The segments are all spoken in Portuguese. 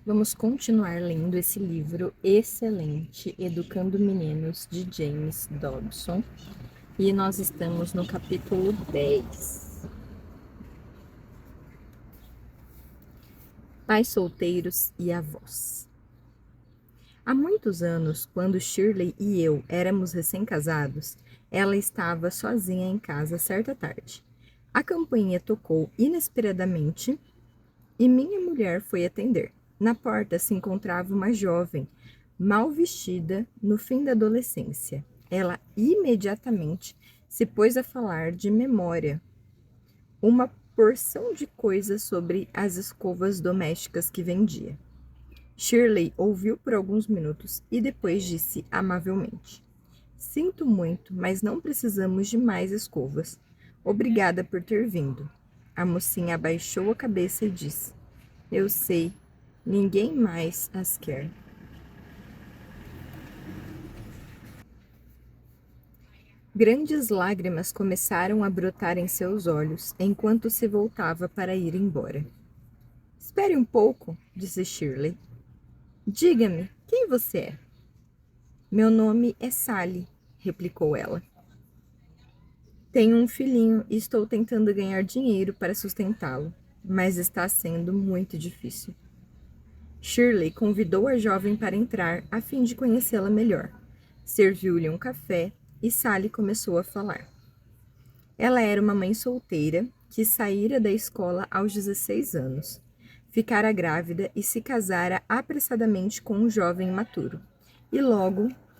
Vamos continuar lendo esse livro excelente, Educando Meninos, de James Dobson. E nós estamos no capítulo 10. Pais solteiros e avós. Há muitos anos, quando Shirley e eu éramos recém-casados, ela estava sozinha em casa certa tarde. A campainha tocou inesperadamente e minha mulher foi atender. Na porta se encontrava uma jovem, mal vestida, no fim da adolescência. Ela imediatamente se pôs a falar de memória uma porção de coisas sobre as escovas domésticas que vendia. Shirley ouviu por alguns minutos e depois disse amavelmente: Sinto muito, mas não precisamos de mais escovas. Obrigada por ter vindo. A mocinha abaixou a cabeça e disse: Eu sei, ninguém mais as quer. Grandes lágrimas começaram a brotar em seus olhos enquanto se voltava para ir embora. Espere um pouco, disse Shirley. Diga-me, quem você é? Meu nome é Sally, replicou ela. Tenho um filhinho e estou tentando ganhar dinheiro para sustentá-lo, mas está sendo muito difícil. Shirley convidou a jovem para entrar a fim de conhecê-la melhor. Serviu-lhe um café e Sally começou a falar. Ela era uma mãe solteira que saíra da escola aos 16 anos. Ficara grávida e se casara apressadamente com um jovem imaturo. E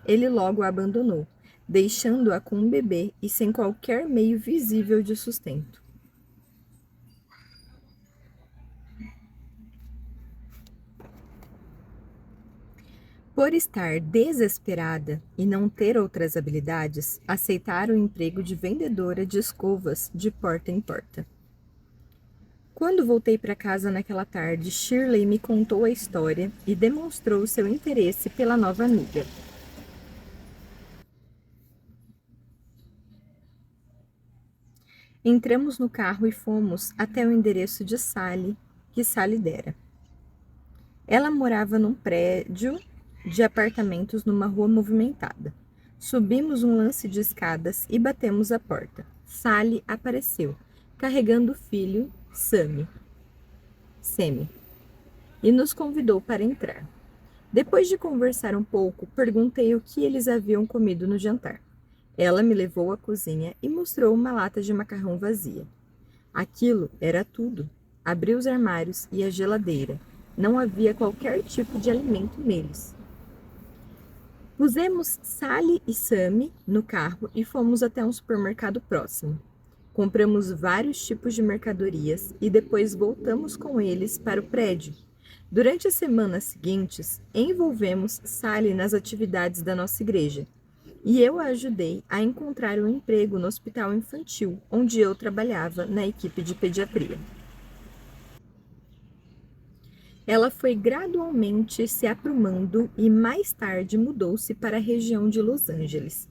ele logo a abandonou, deixando-a com um bebê e sem qualquer meio visível de sustento. Por estar desesperada e não ter outras habilidades, aceitara o emprego de vendedora de escovas de porta em porta. Quando voltei para casa naquela tarde, Shirley me contou a história e demonstrou seu interesse pela nova amiga. Entramos no carro e fomos até o endereço de Sally, que Sally dera. Ela morava num prédio de apartamentos numa rua movimentada. Subimos um lance de escadas e batemos a porta. Sally apareceu, carregando o filho, Semi, e nos convidou para entrar. Depois de conversar um pouco, perguntei o que eles haviam comido no jantar. Ela me levou à cozinha e mostrou uma lata de macarrão vazia. Aquilo era tudo. Abri os armários e a geladeira. Não havia qualquer tipo de alimento neles. Pusemos Sally e Sammy no carro e fomos até um supermercado próximo. Compramos vários tipos de mercadorias e depois voltamos com eles para o prédio. Durante as semanas seguintes, envolvemos Sally nas atividades da nossa igreja e eu a ajudei a encontrar um emprego no hospital infantil, onde eu trabalhava na equipe de pediatria. Ela foi gradualmente se aprumando e mais tarde mudou-se para a região de Los Angeles.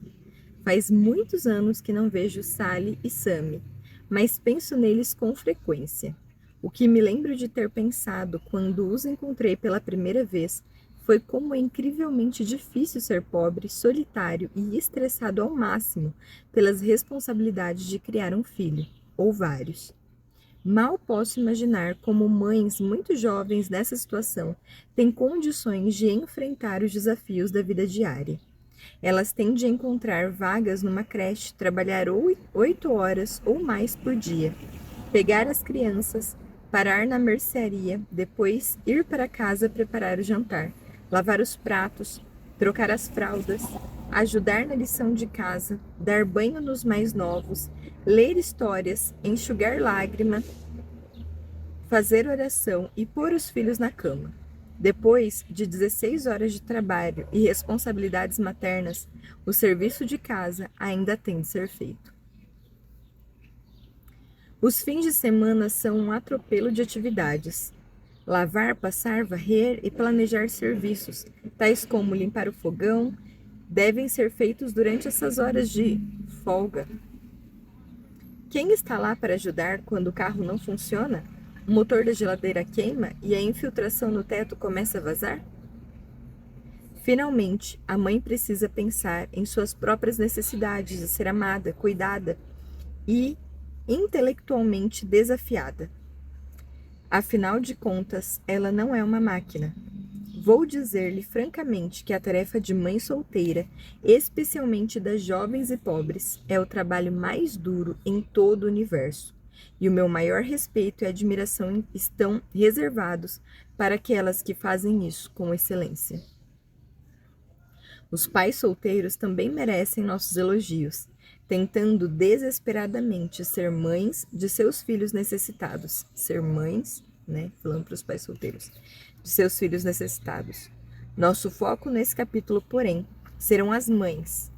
Faz muitos anos que não vejo Sally e Sammy, mas penso neles com frequência. O que me lembro de ter pensado quando os encontrei pela primeira vez foi como é incrivelmente difícil ser pobre, solitário e estressado ao máximo pelas responsabilidades de criar um filho, ou vários. Mal posso imaginar como mães muito jovens nessa situação têm condições de enfrentar os desafios da vida diária. Elas têm de encontrar vagas numa creche, trabalhar 8 horas ou mais por dia, pegar as crianças, parar na mercearia, depois ir para casa preparar o jantar, lavar os pratos, trocar as fraldas, ajudar na lição de casa, dar banho nos mais novos, ler histórias, enxugar lágrima, fazer oração e pôr os filhos na cama. Depois de 16 horas de trabalho e responsabilidades maternas, o serviço de casa ainda tem de ser feito. Os fins de semana são um atropelo de atividades. Lavar, passar, varrer e planejar serviços, tais como limpar o fogão, devem ser feitos durante essas horas de folga. Quem está lá para ajudar quando o carro não funciona? O motor da geladeira queima e a infiltração no teto começa a vazar? Finalmente, a mãe precisa pensar em suas próprias necessidades de ser amada, cuidada e intelectualmente desafiada. Afinal de contas, ela não é uma máquina. Vou dizer-lhe francamente que a tarefa de mãe solteira, especialmente das jovens e pobres, é o trabalho mais duro em todo o universo. E o meu maior respeito e admiração estão reservados para aquelas que fazem isso com excelência. Os pais solteiros também merecem nossos elogios, tentando desesperadamente ser mães de seus filhos necessitados. Ser mães, né? Falando para os pais solteiros, de seus filhos necessitados. Nosso foco nesse capítulo, porém, serão as mães,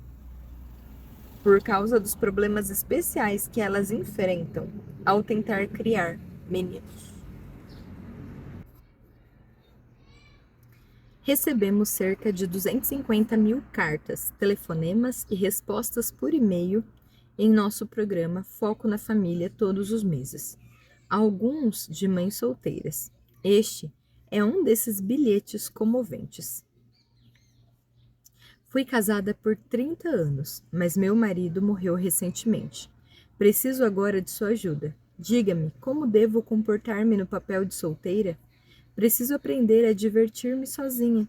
por causa dos problemas especiais que elas enfrentam ao tentar criar meninos. Recebemos cerca de 250 mil cartas, telefonemas e respostas por e-mail em nosso programa Foco na Família todos os meses. Alguns de mães solteiras. Este é um desses bilhetes comoventes. Fui casada por 30 anos, mas meu marido morreu recentemente. Preciso agora de sua ajuda. Diga-me, como devo comportar-me no papel de solteira? Preciso aprender a divertir-me sozinha,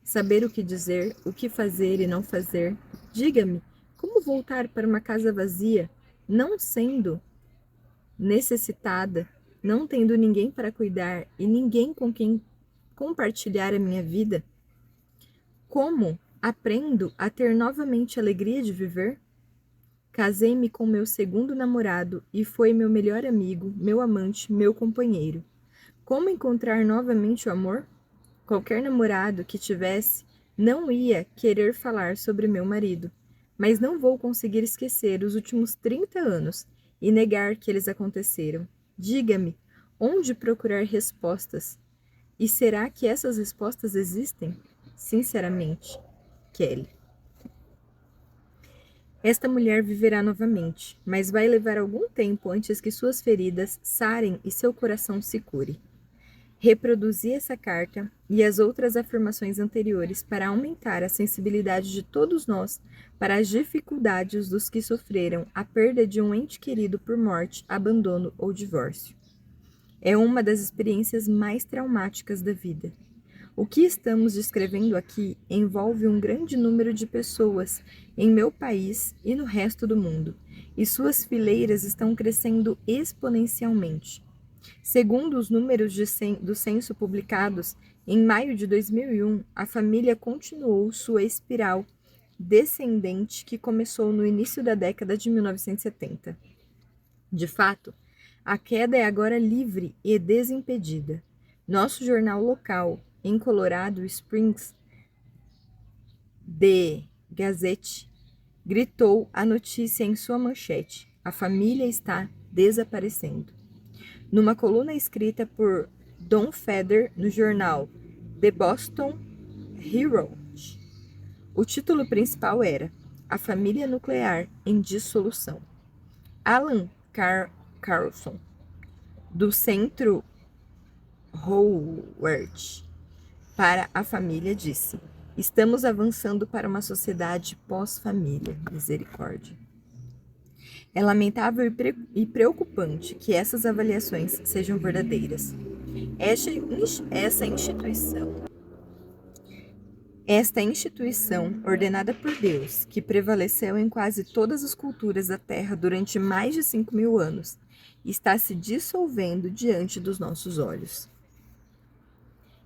saber o que dizer, o que fazer e não fazer. Diga-me, como voltar para uma casa vazia, não sendo necessitada, não tendo ninguém para cuidar e ninguém com quem compartilhar a minha vida? Como aprendo a ter novamente a alegria de viver? Casei-me com meu segundo namorado e foi meu melhor amigo, meu amante, meu companheiro. Como encontrar novamente o amor? Qualquer namorado que tivesse não ia querer falar sobre meu marido, mas não vou conseguir esquecer os últimos 30 anos e negar que eles aconteceram. Diga-me, onde procurar respostas? E será que essas respostas existem? Sinceramente, Kelly. Esta mulher viverá novamente, mas vai levar algum tempo antes que suas feridas sarem e seu coração se cure. Reproduzi essa carta e as outras afirmações anteriores para aumentar a sensibilidade de todos nós para as dificuldades dos que sofreram a perda de um ente querido por morte, abandono ou divórcio. É uma das experiências mais traumáticas da vida. O que estamos descrevendo aqui envolve um grande número de pessoas em meu país e no resto do mundo, e suas fileiras estão crescendo exponencialmente. Segundo os números do censo publicados em maio de 2001, a família continuou sua espiral descendente que começou no início da década de 1970. De fato, a queda é agora livre e desimpedida. Nosso jornal local, em Colorado Springs, The Gazette, gritou a notícia em sua manchete: a família está desaparecendo. Numa coluna escrita por Don Feder no jornal The Boston Herald, o título principal era A Família Nuclear em Dissolução. Alan Carlson, do Centro Howard para a Família, disse: estamos avançando para uma sociedade pós-família. Misericórdia. É lamentável e preocupante que essas avaliações sejam verdadeiras. Esta instituição, ordenada por Deus, que prevaleceu em quase todas as culturas da Terra durante mais de 5.000 anos, está se dissolvendo diante dos nossos olhos.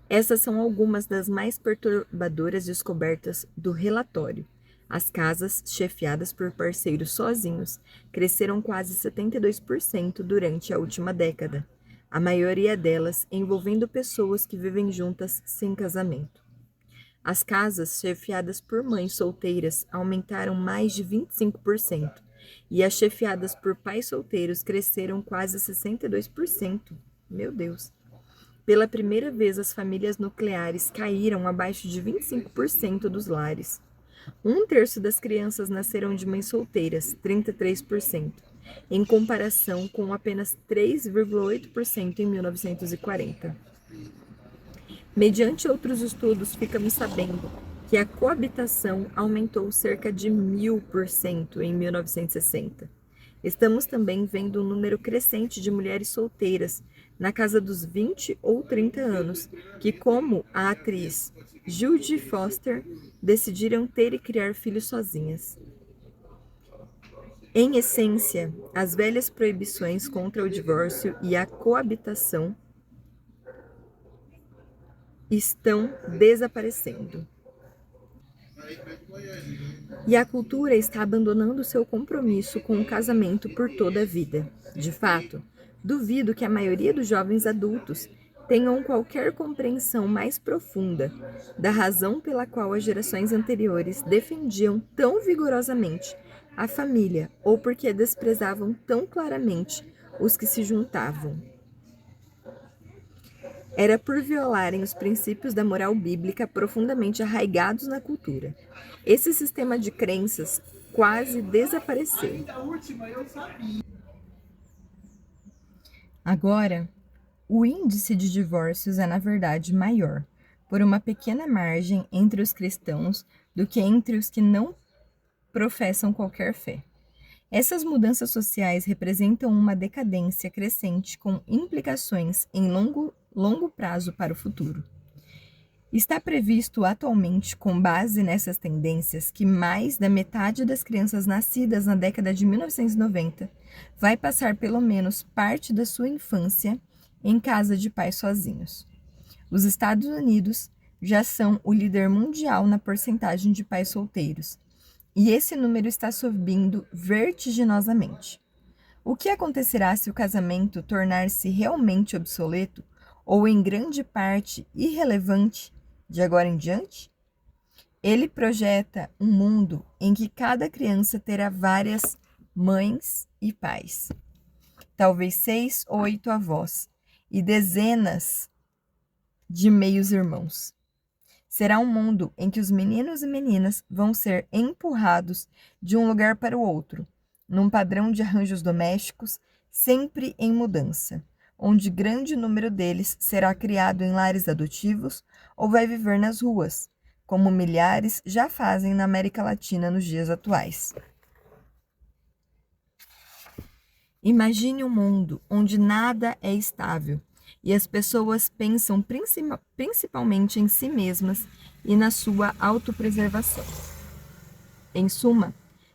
Essas são algumas das mais perturbadoras descobertas do relatório. As casas, chefiadas por parceiros sozinhos, cresceram quase 72% durante a última década, a maioria delas envolvendo pessoas que vivem juntas sem casamento. As casas, chefiadas por mães solteiras, aumentaram mais de 25%, e as chefiadas por pais solteiros cresceram quase 62%. Meu Deus! Pela primeira vez, as famílias nucleares caíram abaixo de 25% dos lares. 1/3 das crianças nasceram de mães solteiras, 33%. em comparação com apenas 3,8% em 1940. Mediante outros estudos, ficamos sabendo que a coabitação aumentou cerca de 1000% em 1960. Estamos também vendo um número crescente de mulheres solteiras, na casa dos 20 ou 30 anos, que, como a atriz Jodie Foster, decidiram ter e criar filhos sozinhas. Em essência, as velhas proibições contra o divórcio e a coabitação estão desaparecendo. E a cultura está abandonando seu compromisso com o casamento por toda a vida. De fato, duvido que a maioria dos jovens adultos tenham qualquer compreensão mais profunda da razão pela qual as gerações anteriores defendiam tão vigorosamente a família ou porque desprezavam tão claramente os que se juntavam. Era por violarem os princípios da moral bíblica profundamente arraigados na cultura. Esse sistema de crenças quase desapareceu. Agora, o índice de divórcios é, na verdade, maior, por uma pequena margem entre os cristãos do que entre os que não professam qualquer fé. Essas mudanças sociais representam uma decadência crescente com implicações em longo prazo para o futuro. Está previsto atualmente, com base nessas tendências, que mais da metade das crianças nascidas na década de 1990 vai passar pelo menos parte da sua infância em casa de pais sozinhos. Os Estados Unidos já são o líder mundial na porcentagem de pais solteiros, e esse número está subindo vertiginosamente. O que acontecerá se o casamento tornar-se realmente obsoleto ou em grande parte irrelevante de agora em diante? Ele projeta um mundo em que cada criança terá várias mães e pais, talvez 6 ou 8 avós e dezenas de meios-irmãos. Será um mundo em que os meninos e meninas vão ser empurrados de um lugar para o outro, num padrão de arranjos domésticos sempre em mudança, onde grande número deles será criado em lares adotivos ou vai viver nas ruas, como milhares já fazem na América Latina nos dias atuais. Imagine um mundo onde nada é estável e as pessoas pensam principalmente em si mesmas e na sua autopreservação. Em suma,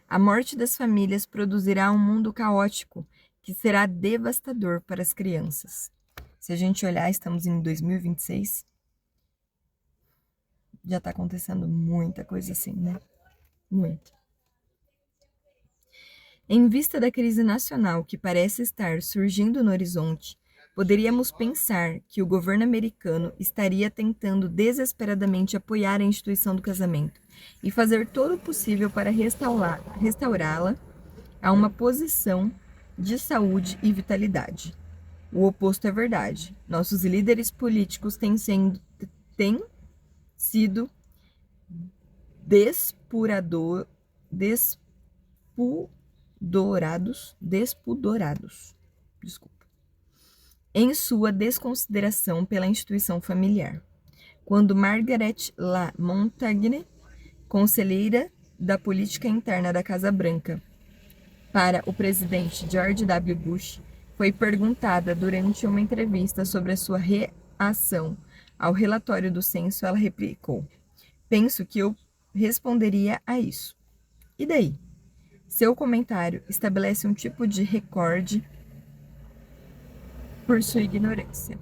a morte das famílias produzirá um mundo caótico que será devastador para as crianças. Se a gente olhar, estamos em 2026, já está acontecendo muita coisa assim, né? Muito. Em vista da crise nacional que parece estar surgindo no horizonte, poderíamos pensar que o governo americano estaria tentando desesperadamente apoiar a instituição do casamento e fazer todo o possível para restaurá-la a uma posição de saúde e vitalidade. O oposto é verdade. Nossos líderes políticos têm sido despudorados, em sua desconsideração pela instituição familiar. Quando Margaret Montagne, conselheira da política interna da Casa Branca, para o presidente George W. Bush, foi perguntada durante uma entrevista sobre a sua reação ao relatório do censo, ela replicou: "Penso que eu responderia a isso. E daí?" Seu comentário estabelece um tipo de recorde por sua ignorância.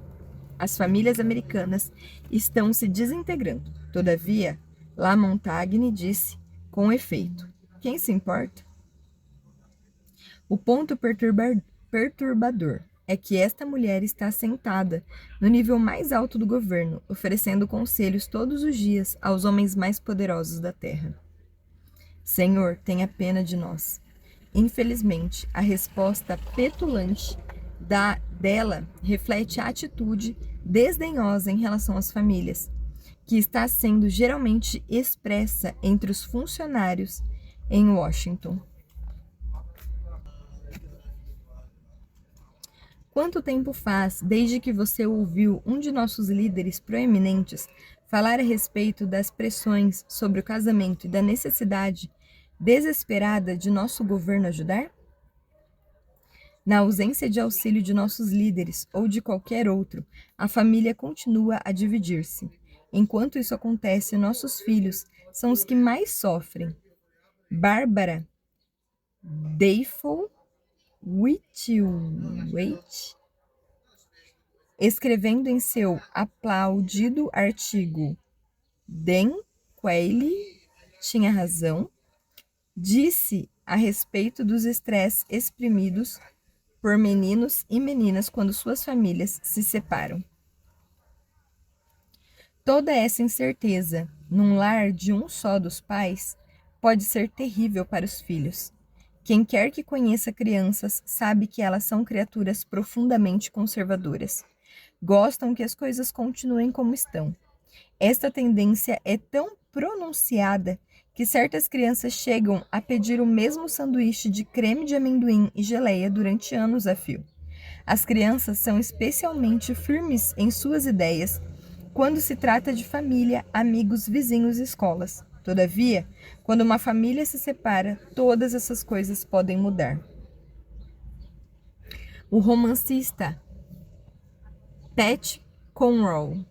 As famílias americanas estão se desintegrando. Todavia, Montagne disse com efeito: "Quem se importa?" O ponto perturbador é que esta mulher está sentada no nível mais alto do governo, oferecendo conselhos todos os dias aos homens mais poderosos da terra. Senhor, tenha pena de nós. Infelizmente, a resposta petulante dela reflete a atitude desdenhosa em relação às famílias, que está sendo geralmente expressa entre os funcionários em Washington. Quanto tempo faz desde que você ouviu um de nossos líderes proeminentes falar a respeito das pressões sobre o casamento e da necessidade desesperada de nosso governo ajudar? Na ausência de auxílio de nossos líderes ou de qualquer outro, a família continua a dividir-se. Enquanto isso acontece, nossos filhos são os que mais sofrem. Bárbara Dayful Whitwaite, escrevendo em seu aplaudido artigo Dan Quayle tinha razão, disse a respeito dos estresses exprimidos por meninos e meninas quando suas famílias se separam. Toda essa incerteza, num lar de um só dos pais, pode ser terrível para os filhos. Quem quer que conheça crianças sabe que elas são criaturas profundamente conservadoras. Gostam que as coisas continuem como estão. Esta tendência é tão pronunciada que certas crianças chegam a pedir o mesmo sanduíche de creme de amendoim e geleia durante anos a fio. As crianças são especialmente firmes em suas ideias quando se trata de família, amigos, vizinhos e escolas. Todavia, quando uma família se separa, todas essas coisas podem mudar. O romancista Pat Conroy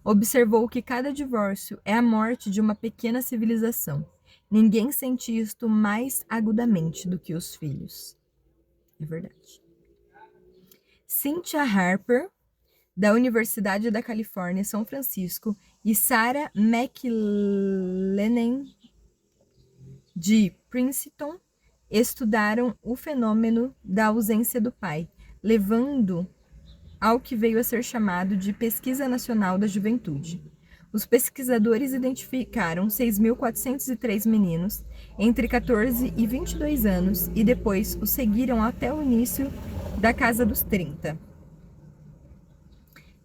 observou que cada divórcio é a morte de uma pequena civilização. Ninguém sente isto mais agudamente do que os filhos. É verdade. Cynthia Harper, da Universidade da Califórnia, São Francisco, e Sarah McLennan, de Princeton, estudaram o fenômeno da ausência do pai, levando ao que veio a ser chamado de Pesquisa Nacional da Juventude. Os pesquisadores identificaram 6.403 meninos entre 14 e 22 anos e depois os seguiram até o início da casa dos 30.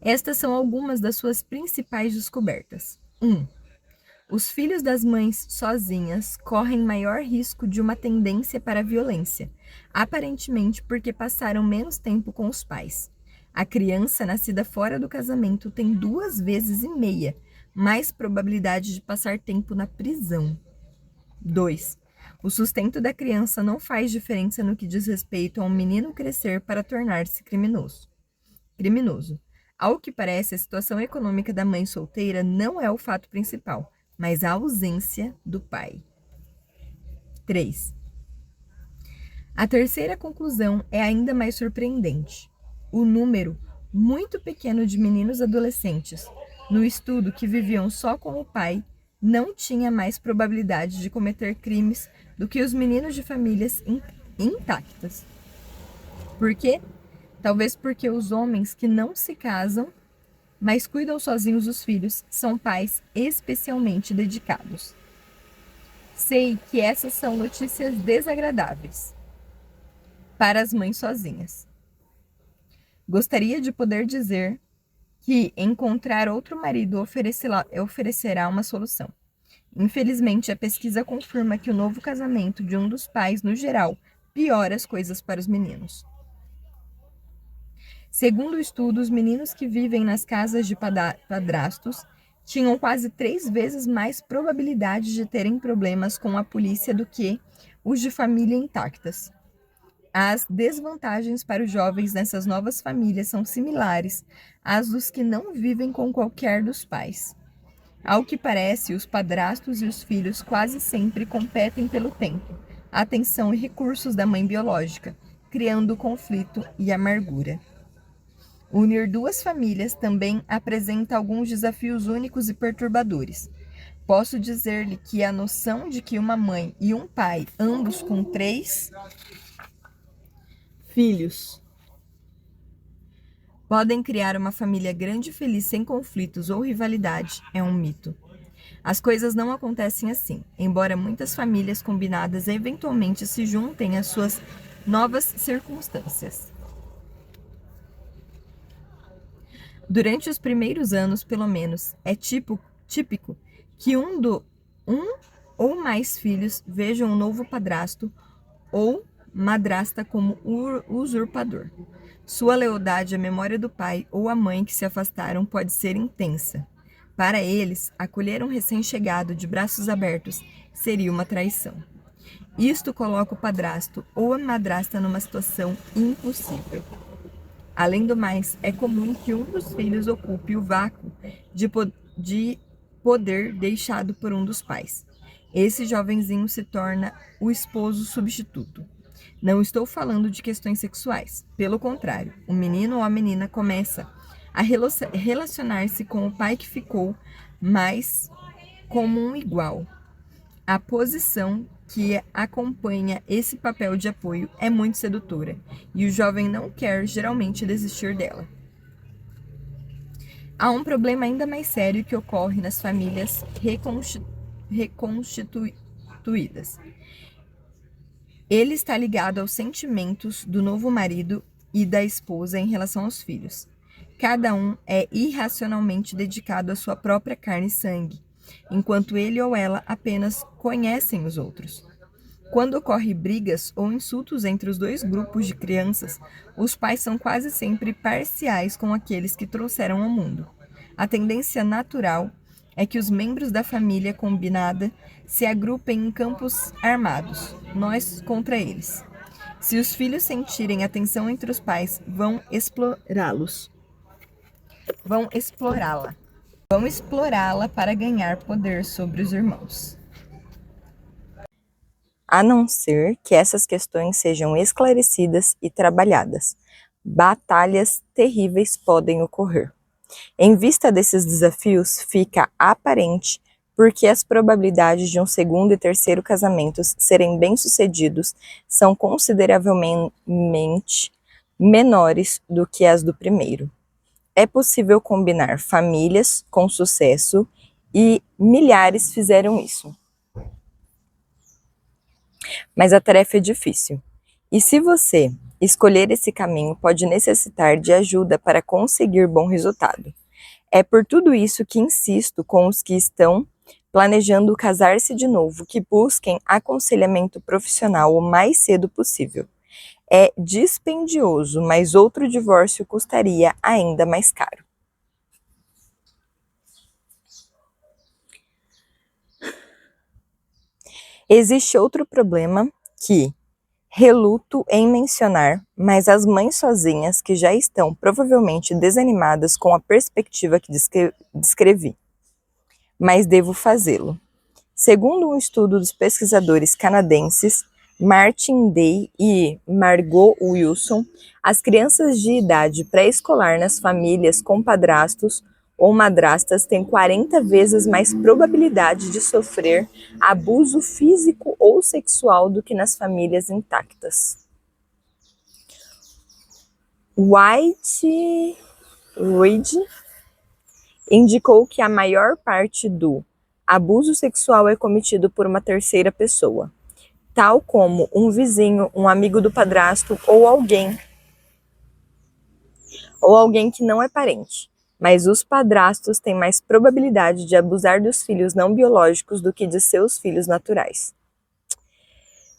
Estas são algumas das suas principais descobertas. 1. Os filhos das mães sozinhas correm maior risco de uma tendência para a violência, aparentemente porque passaram menos tempo com os pais. A criança nascida fora do casamento tem 2,5 vezes mais probabilidade de passar tempo na prisão. 2. O sustento da criança não faz diferença no que diz respeito a um menino crescer para tornar-se criminoso. Ao que parece, a situação econômica da mãe solteira não é o fato principal, mas a ausência do pai. 3. A terceira conclusão é ainda mais surpreendente. O número muito pequeno de meninos adolescentes no estudo que viviam só com o pai não tinha mais probabilidade de cometer crimes do que os meninos de famílias intactas. Por quê? Talvez porque os homens que não se casam, mas cuidam sozinhos dos filhos, são pais especialmente dedicados. Sei que essas são notícias desagradáveis para as mães sozinhas. Gostaria de poder dizer que encontrar outro marido oferecerá uma solução. Infelizmente, a pesquisa confirma que o novo casamento de um dos pais, no geral, piora as coisas para os meninos. Segundo o estudo, os meninos que vivem nas casas de padrastos tinham quase 3 vezes mais probabilidade de terem problemas com a polícia do que os de família intactas. As desvantagens para os jovens nessas novas famílias são similares às dos que não vivem com qualquer dos pais. Ao que parece, os padrastos e os filhos quase sempre competem pelo tempo, atenção e recursos da mãe biológica, criando conflito e amargura. Unir duas famílias também apresenta alguns desafios únicos e perturbadores. Posso dizer-lhe que a noção de que uma mãe e um pai, ambos com 3 filhos, podem criar uma família grande e feliz sem conflitos ou rivalidade é um mito. As coisas não acontecem assim, embora muitas famílias combinadas eventualmente se juntem às suas novas circunstâncias. Durante os primeiros anos, pelo menos, é típico que um ou mais filhos vejam um novo padrasto ou madrasta como usurpador. Sua lealdade à memória do pai ou à mãe que se afastaram pode ser intensa. Para eles, acolher um recém-chegado de braços abertos seria uma traição. Isto coloca o padrasto ou a madrasta numa situação impossível. Além do mais, é comum que um dos filhos ocupe o vácuo de poder deixado por um dos pais. Esse jovenzinho se torna o esposo substituto. Não estou falando de questões sexuais. Pelo contrário, o menino ou a menina começa a relacionar-se com o pai que ficou, mas como um igual. A posição que acompanha esse papel de apoio é muito sedutora, e o jovem não quer geralmente desistir dela. Há um problema ainda mais sério que ocorre nas famílias reconstituídas. Ele está ligado aos sentimentos do novo marido e da esposa em relação aos filhos. Cada um é irracionalmente dedicado à sua própria carne e sangue, enquanto ele ou ela apenas conhecem os outros. Quando ocorrem brigas ou insultos entre os dois grupos de crianças, os pais são quase sempre parciais com aqueles que trouxeram ao mundo. A tendência natural é que os membros da família combinada se agrupem em campos armados, nós contra eles. Se os filhos sentirem a tensão entre os pais, vão explorá-la para ganhar poder sobre os irmãos. A não ser que essas questões sejam esclarecidas e trabalhadas, batalhas terríveis podem ocorrer. Em vista desses desafios, fica aparente porque as probabilidades de um segundo e terceiro casamentos serem bem-sucedidos são consideravelmente menores do que as do primeiro. É possível combinar famílias com sucesso e milhares fizeram isso. Mas a tarefa é difícil. E se você escolher esse caminho, pode necessitar de ajuda para conseguir bom resultado. É por tudo isso que insisto com os que estão planejando casar-se de novo, que busquem aconselhamento profissional o mais cedo possível. É dispendioso, mas outro divórcio custaria ainda mais caro. Existe outro problema que reluto em mencionar, mas as mães sozinhas que já estão provavelmente desanimadas com a perspectiva que descrevi. Mas devo fazê-lo. Segundo um estudo dos pesquisadores canadenses Martin Day e Margot Wilson, as crianças de idade pré-escolar nas famílias com padrastos ou madrastas têm 40 vezes mais probabilidade de sofrer abuso físico ou sexual do que nas famílias intactas. White Reed indicou que a maior parte do abuso sexual é cometido por uma terceira pessoa, tal como um vizinho, um amigo do padrasto ou alguém que não é parente. Mas os padrastos têm mais probabilidade de abusar dos filhos não biológicos do que de seus filhos naturais.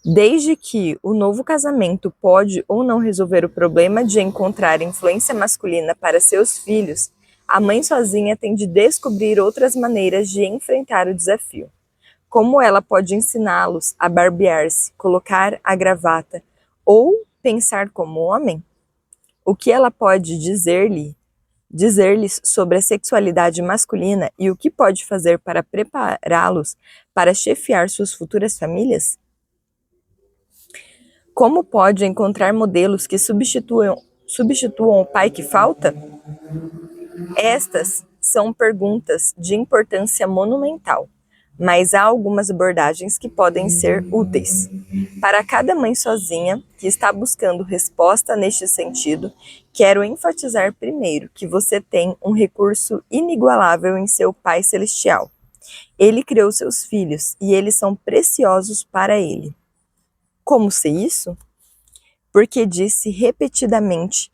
Desde que o novo casamento pode ou não resolver o problema de encontrar influência masculina para seus filhos, a mãe sozinha tem de descobrir outras maneiras de enfrentar o desafio. Como ela pode ensiná-los a barbear-se, colocar a gravata ou pensar como homem? O que ela pode dizer-lhes sobre a sexualidade masculina e o que pode fazer para prepará-los para chefiar suas futuras famílias? Como pode encontrar modelos que substituam o pai que falta? Estas são perguntas de importância monumental, mas há algumas abordagens que podem ser úteis. Para cada mãe sozinha que está buscando resposta neste sentido, quero enfatizar primeiro que você tem um recurso inigualável em seu Pai Celestial. Ele criou seus filhos e eles são preciosos para ele. Como sei isso? Porque disse repetidamente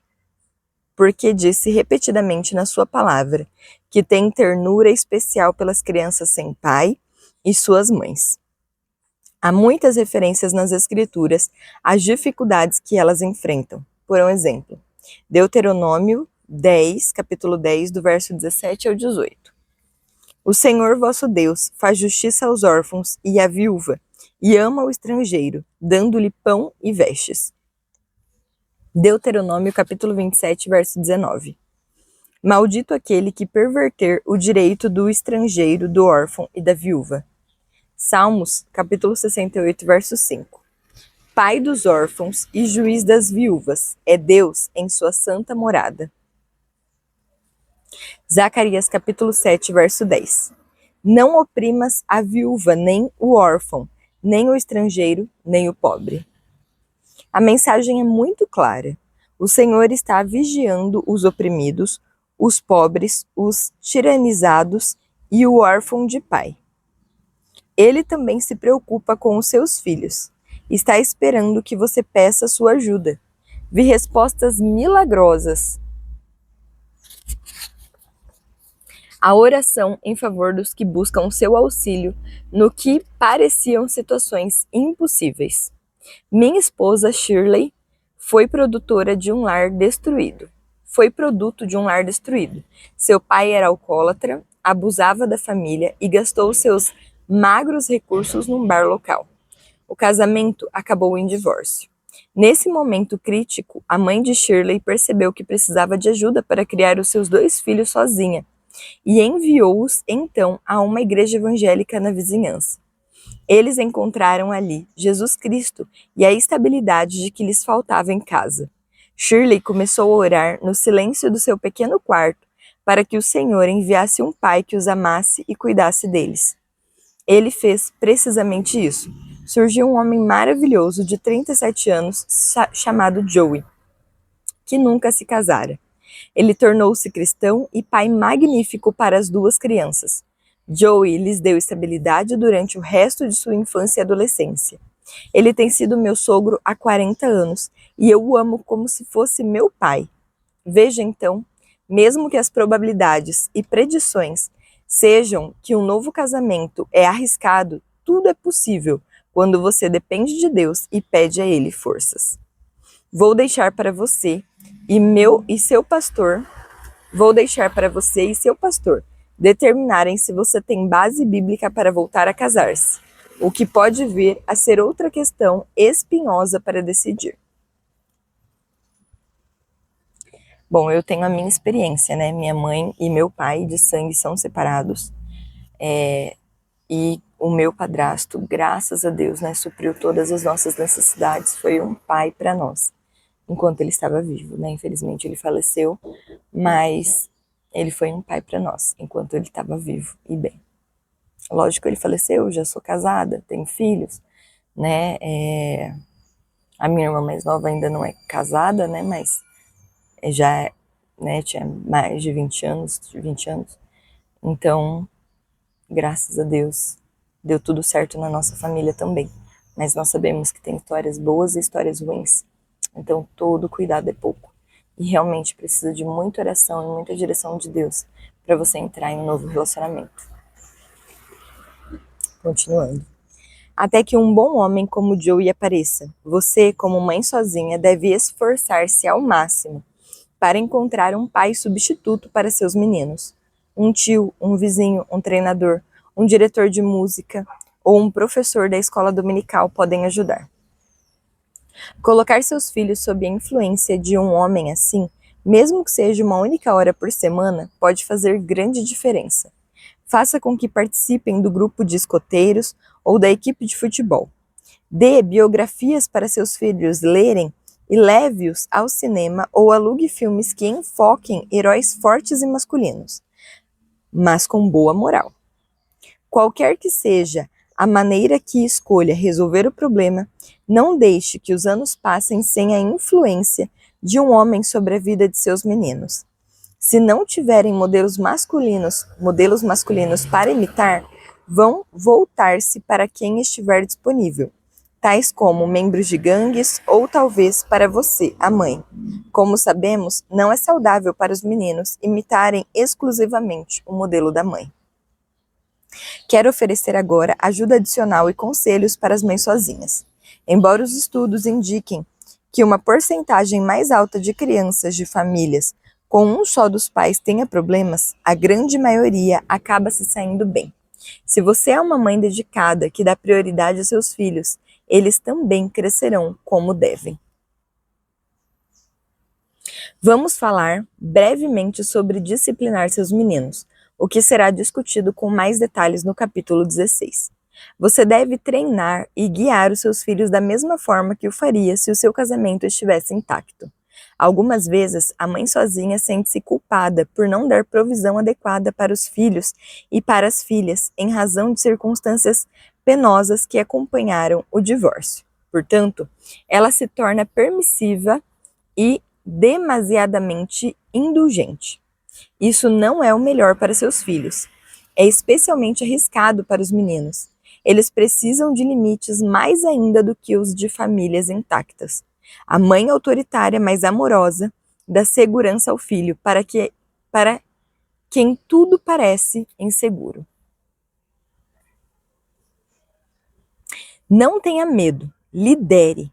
na sua palavra que tem ternura especial pelas crianças sem pai e suas mães. Há muitas referências nas Escrituras às dificuldades que elas enfrentam. Por um exemplo, Deuteronômio 10, capítulo 10, do verso 17 ao 18. O Senhor vosso Deus faz justiça aos órfãos e à viúva, e ama o estrangeiro, dando-lhe pão e vestes. Deuteronômio capítulo 27, verso 19. Maldito aquele que perverter o direito do estrangeiro, do órfão e da viúva. Salmos, capítulo 68, verso 5. Pai dos órfãos e juiz das viúvas, é Deus em sua santa morada. Zacarias, capítulo 7, verso 10. Não oprimas a viúva, nem o órfão, nem o estrangeiro, nem o pobre. A mensagem é muito clara. O Senhor está vigiando os oprimidos, os pobres, os tiranizados e o órfão de pai. Ele também se preocupa com os seus filhos. Está esperando que você peça sua ajuda. Vi respostas milagrosas. A oração em favor dos que buscam o seu auxílio no que pareciam situações impossíveis. Minha esposa Shirley foi produto de um lar destruído. Seu pai era alcoólatra, abusava da família e gastou seus magros recursos num bar local. O casamento acabou em divórcio. Nesse momento crítico, a mãe de Shirley percebeu que precisava de ajuda para criar os seus 2 filhos sozinha e enviou-os então a uma igreja evangélica na vizinhança. Eles encontraram ali Jesus Cristo e a estabilidade de que lhes faltava em casa. Shirley começou a orar no silêncio do seu pequeno quarto para que o Senhor enviasse um pai que os amasse e cuidasse deles. Ele fez precisamente isso. Surgiu um homem maravilhoso de 37 anos chamado Joey, que nunca se casara. Ele tornou-se cristão e pai magnífico para as 2 crianças. Joey lhes deu estabilidade durante o resto de sua infância e adolescência. Ele tem sido meu sogro há 40 anos e eu o amo como se fosse meu pai. Veja então, mesmo que as probabilidades e predições sejam que um novo casamento é arriscado, tudo é possível quando você depende de Deus e pede a Ele forças. Vou deixar para você e seu pastor determinarem se você tem base bíblica para voltar a casar-se, o que pode vir a ser outra questão espinhosa para decidir. Bom, eu tenho a minha experiência, né? Minha mãe e meu pai de sangue são separados. E o meu padrasto, graças a Deus, né, supriu todas as nossas necessidades. Foi um pai para nós, enquanto ele estava vivo, né? Infelizmente ele faleceu, mas ele foi um pai para nós, enquanto ele estava vivo e bem. Lógico, ele faleceu, já sou casada, tenho filhos, né? A minha irmã mais nova ainda não é casada, né? Mas já, né, tinha mais de 20 anos. Então, graças a Deus, deu tudo certo na nossa família também. Mas nós sabemos que tem histórias boas e histórias ruins. Então, todo cuidado é pouco. E realmente precisa de muita oração e muita direção de Deus para você entrar em um novo relacionamento. Continuando. Até que um bom homem como Joey apareça, você, como mãe sozinha, deve esforçar-se ao máximo para encontrar um pai substituto para seus meninos. Um tio, um vizinho, um treinador, um diretor de música ou um professor da escola dominical podem ajudar. Colocar seus filhos sob a influência de um homem assim, mesmo que seja uma única hora por semana, pode fazer grande diferença. Faça com que participem do grupo de escoteiros ou da equipe de futebol. Dê biografias para seus filhos lerem e leve-os ao cinema ou alugue filmes que enfoquem heróis fortes e masculinos, mas com boa moral. Qualquer que seja a maneira que escolha resolver o problema, não deixe que os anos passem sem a influência de um homem sobre a vida de seus meninos. Se não tiverem modelos masculinos para imitar, vão voltar-se para quem estiver disponível, tais como membros de gangues ou talvez para você, a mãe. Como sabemos, não é saudável para os meninos imitarem exclusivamente o modelo da mãe. Quero oferecer agora ajuda adicional e conselhos para as mães sozinhas. Embora os estudos indiquem que uma porcentagem mais alta de crianças de famílias com um só dos pais tenha problemas, a grande maioria acaba se saindo bem. Se você é uma mãe dedicada que dá prioridade aos seus filhos, eles também crescerão como devem. Vamos falar brevemente sobre disciplinar seus meninos, o que será discutido com mais detalhes no capítulo 16. Você deve treinar e guiar os seus filhos da mesma forma que o faria se o seu casamento estivesse intacto. Algumas vezes, a mãe sozinha sente-se culpada por não dar provisão adequada para os filhos e para as filhas, em razão de circunstâncias penosas que acompanharam o divórcio. Portanto, ela se torna permissiva e demasiadamente indulgente. Isso não é o melhor para seus filhos. É especialmente arriscado para os meninos. Eles precisam de limites mais ainda do que os de famílias intactas. A mãe autoritária, mas amorosa, dá segurança ao filho para quem tudo parece inseguro. Não tenha medo, lidere,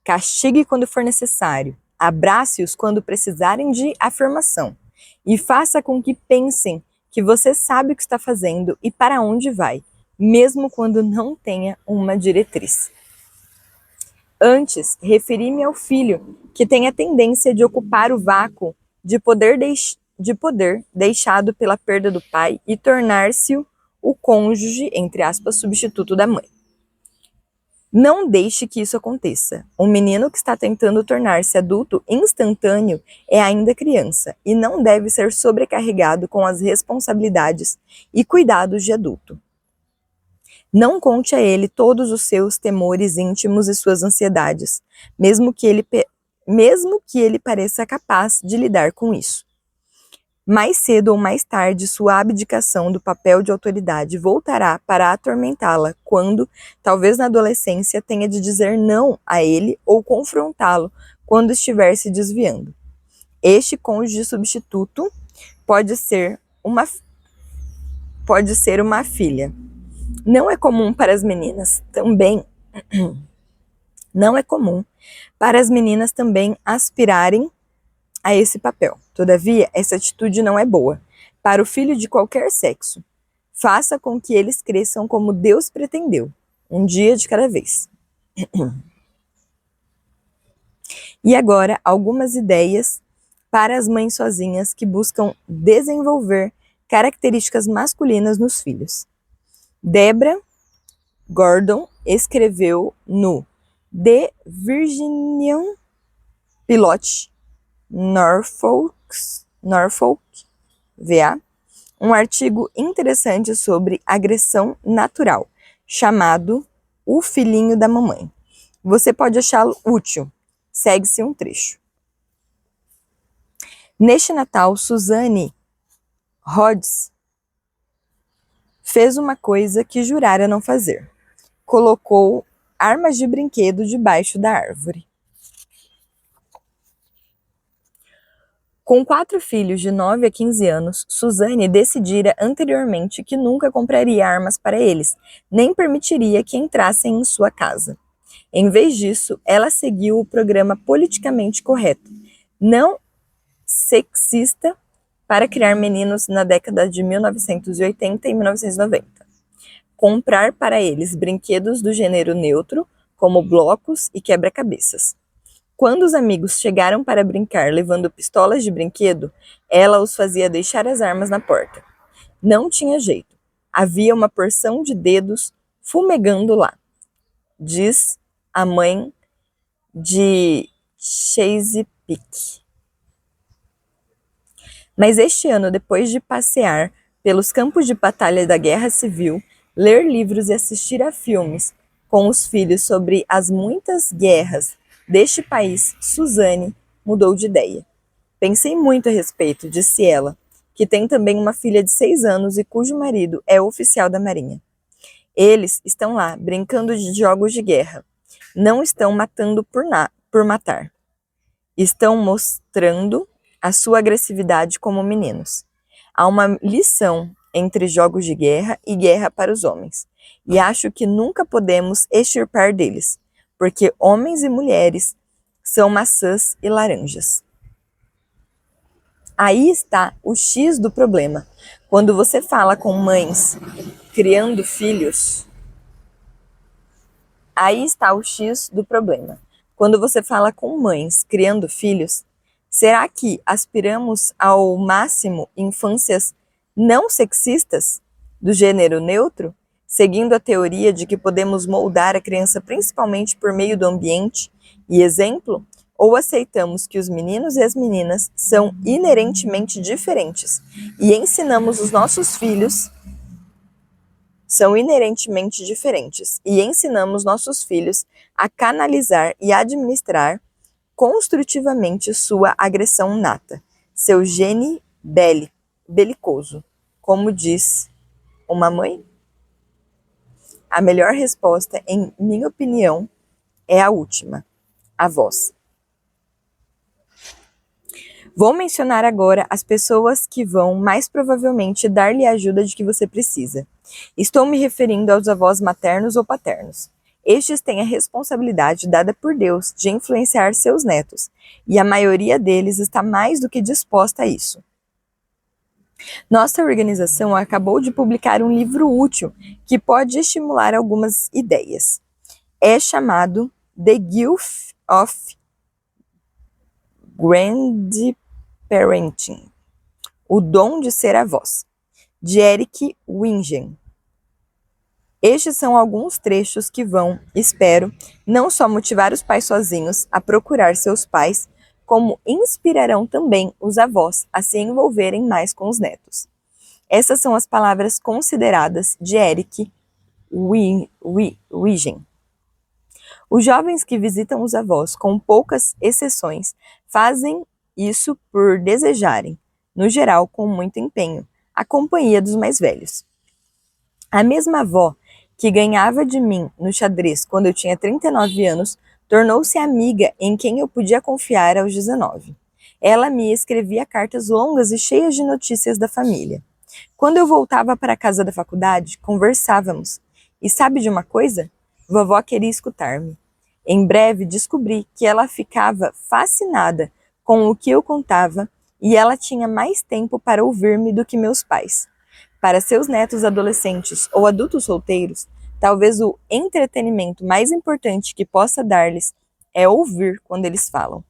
castigue quando for necessário, abrace-os quando precisarem de afirmação e faça com que pensem que você sabe o que está fazendo e para onde vai, mesmo quando não tenha uma diretriz. Antes, referi-me ao filho, que tem a tendência de ocupar o vácuo de poder deixado pela perda do pai e tornar-se o cônjuge, entre aspas, substituto da mãe. Não deixe que isso aconteça. Um menino que está tentando tornar-se adulto instantâneo é ainda criança e não deve ser sobrecarregado com as responsabilidades e cuidados de adulto. Não conte a ele todos os seus temores íntimos e suas ansiedades, mesmo que ele pareça capaz de lidar com isso. Mais cedo ou mais tarde, sua abdicação do papel de autoridade voltará para atormentá-la quando, talvez na adolescência, tenha de dizer não a ele ou confrontá-lo quando estiver se desviando. Este cônjuge substituto pode ser uma filha. Não é comum para as meninas também aspirarem a esse papel. Todavia, essa atitude não é boa para o filho de qualquer sexo. Faça com que eles cresçam como Deus pretendeu, um dia de cada vez. E agora, algumas ideias para as mães sozinhas que buscam desenvolver características masculinas nos filhos. Deborah Gordon escreveu no The Virginian Pilot, Norfolk, VA, um artigo interessante sobre agressão natural, chamado O Filhinho da Mamãe. Você pode achá-lo útil. Segue-se um trecho. Neste Natal, Suzanne Rhodes fez uma coisa que jurara não fazer. Colocou armas de brinquedo debaixo da árvore. Com 4 filhos de 9 a 15 anos, Suzanne decidira anteriormente que nunca compraria armas para eles, nem permitiria que entrassem em sua casa. Em vez disso, ela seguiu o programa politicamente correto, não sexista, para criar meninos na década de 1980 e 1990. Comprar para eles brinquedos do gênero neutro, como blocos e quebra-cabeças. Quando os amigos chegaram para brincar levando pistolas de brinquedo, ela os fazia deixar as armas na porta. Não tinha jeito. Havia uma porção de dedos fumegando lá, diz a mãe de Chesapeake. Mas este ano, depois de passear pelos campos de batalha da Guerra Civil, ler livros e assistir a filmes com os filhos sobre as muitas guerras deste país, Suzanne mudou de ideia. Pensei muito a respeito, disse ela, que tem também uma filha de 6 anos e cujo marido é oficial da Marinha. Eles estão lá, brincando de jogos de guerra. Não estão matando por matar. Estão mostrando a sua agressividade como meninos. Há uma lição entre jogos de guerra e guerra para os homens, e acho que nunca podemos extirpar deles, porque homens e mulheres são maçãs e laranjas. Aí está o X do problema. Quando você fala com mães criando filhos, aí está o X do problema. Quando você fala com mães criando filhos, será que aspiramos ao máximo infâncias não sexistas, do gênero neutro, seguindo a teoria de que podemos moldar a criança principalmente por meio do ambiente e exemplo? Ou aceitamos que os meninos e as meninas são inerentemente diferentes e ensinamos os nossos filhos a canalizar e administrar construtivamente sua agressão nata, seu gene belicoso, como diz uma mãe? A melhor resposta, em minha opinião, é a última, a voz. Vou mencionar agora as pessoas que vão mais provavelmente dar-lhe a ajuda de que você precisa. Estou me referindo aos avós maternos ou paternos. Estes têm a responsabilidade dada por Deus de influenciar seus netos, e a maioria deles está mais do que disposta a isso. Nossa organização acabou de publicar um livro útil que pode estimular algumas ideias. É chamado The Gift of Grandparenting, O Dom de Ser Avós, de Eric Wingen. Estes são alguns trechos que vão, espero, não só motivar os pais sozinhos a procurar seus pais, como inspirarão também os avós a se envolverem mais com os netos. Essas são as palavras consideradas de Eric Wingen. Os jovens que visitam os avós, com poucas exceções, fazem isso por desejarem, no geral com muito empenho, a companhia dos mais velhos. A mesma avó que ganhava de mim no xadrez quando eu tinha 39 anos, tornou-se amiga em quem eu podia confiar aos 19. Ela me escrevia cartas longas e cheias de notícias da família. Quando eu voltava para a casa da faculdade, conversávamos. E sabe de uma coisa? Vovó queria escutar-me. Em breve descobri que ela ficava fascinada com o que eu contava e ela tinha mais tempo para ouvir-me do que meus pais. Para seus netos adolescentes ou adultos solteiros, talvez o entretenimento mais importante que possa dar-lhes é ouvir quando eles falam.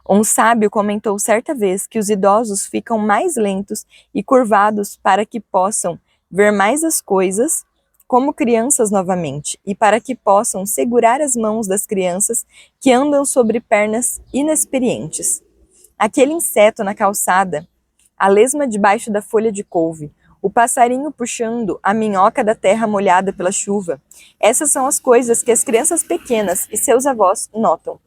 Um sábio comentou certa vez que os idosos ficam mais lentos e curvados para que possam ver mais as coisas como crianças novamente e para que possam segurar as mãos das crianças que andam sobre pernas inexperientes. Aquele inseto na calçada, a lesma debaixo da folha de couve, o passarinho puxando a minhoca da terra molhada pela chuva. Essas são as coisas que as crianças pequenas e seus avós notam.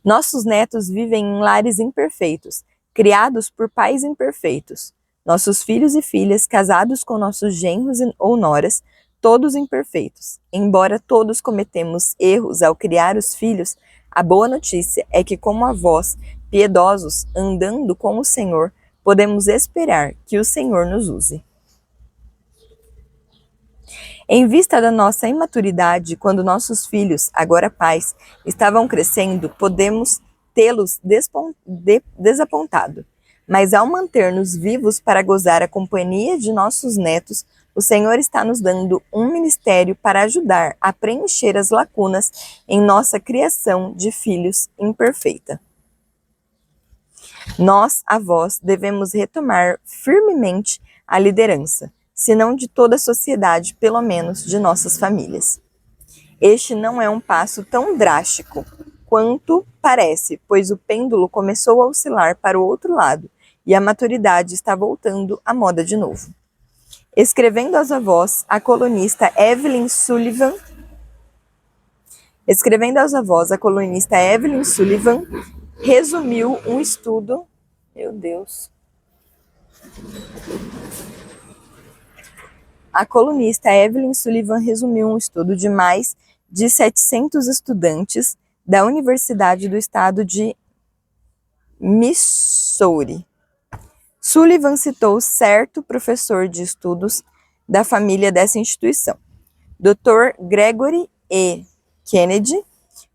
Nossos netos vivem em lares imperfeitos, criados por pais imperfeitos. Nossos filhos e filhas, casados com nossos genros ou noras, todos imperfeitos. Embora todos cometemos erros ao criar os filhos, a boa notícia é que, como avós piedosos andando com o Senhor, podemos esperar que o Senhor nos use. Em vista da nossa imaturidade, quando nossos filhos, agora pais, estavam crescendo, podemos tê-los desapontado. Mas ao manter-nos vivos para gozar a companhia de nossos netos, o Senhor está nos dando um ministério para ajudar a preencher as lacunas em nossa criação de filhos imperfeita. Nós, avós, devemos retomar firmemente a liderança, se não de toda a sociedade, pelo menos de nossas famílias. Este não é um passo tão drástico quanto parece, pois o pêndulo começou a oscilar para o outro lado e a maturidade está voltando à moda de novo. Escrevendo aos avós, a colunista Evelyn Sullivan resumiu um estudo. A colunista Evelyn Sullivan resumiu um estudo de mais de 700 estudantes da Universidade do Estado de Missouri Sullivan citou certo professor de estudos da família dessa instituição, Dr. Gregory E. Kennedy,